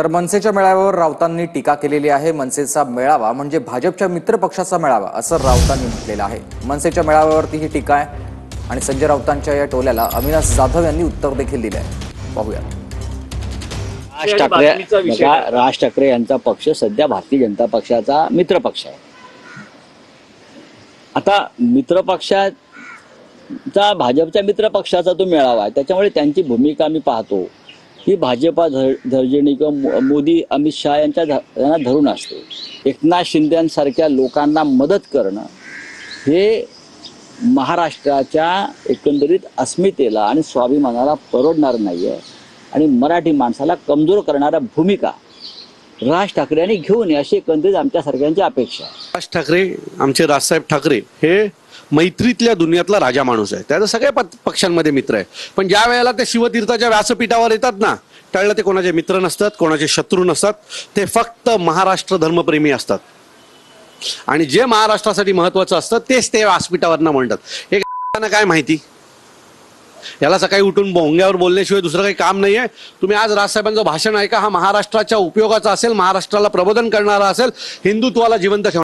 तर मनसेच्या मेळाव्यावर राऊतांनी टीका केलेली आहे। मनसेचा मेळावा म्हणजे भाजपच्या मित्रपक्षाचा मेळावा असं राऊतांनी म्हटलेलं आहे। मनसेच्या मेळाव्यावरती ही टीका आहे आणि संजय राऊतांच्या या टोल्याला अविनाश जाधव यांनी उत्तर देखील दिले आहे। पाहूया। राज ठाकरे यांचा पक्ष सध्या भारतीय जनता पक्षाचा मित्रपक्ष आहे। आता मित्रपक्षाचा भाजपच्या मित्रपक्षाचा तो मेळावा आहे, त्याच्यामुळे त्यांची भूमिका मी पाहतो ही भाजपा धर्जनी किंवा मोदी अमित शहा यांना धरून असते। एकनाथ शिंदेसारख्या लोकांना मदत करणं हे महाराष्ट्राच्या एकंदरीत अस्मितेला आणि स्वाभिमानाला परवडणार नाहीये आणि मराठी माणसाला कमजोर करणाऱ्या भूमिका राज ठाकरे यांनी घेऊ नये अशी एकंदरीत आमच्या सर्वांची अपेक्षा आहे। राज ठाकरे आमचे राजसाहेब ठाकरे हे मैत्रीतल्या दुनियातला राजा माणूस आहे। त्याचा सगळ्या पक्षांमध्ये मित्र आहे, पण ज्या वेळेला ते शिवतीर्थाच्या व्यासपीठावर येतात ना, त्यावेळेला ते कोणाचे मित्र नसतात, कोणाचे शत्रू नसतात, ते फक्त महाराष्ट्र धर्मप्रेमी असतात आणि जे महाराष्ट्रासाठी महत्वाचं असतं तेच ते व्यासपीठावरनं म्हणतात। हे काय माहिती, याला सकाळी उठून भोंग्यावर बोलण्याशिवाय दुसरं काही काम नाहीये। तुम्ही आज राजसाहेबांचं भाषण ऐका, हा महाराष्ट्राच्या उपयोगाचा असेल, महाराष्ट्राला प्रबोधन करणारा असेल, हिंदुत्वाला जिवंत ठेवणार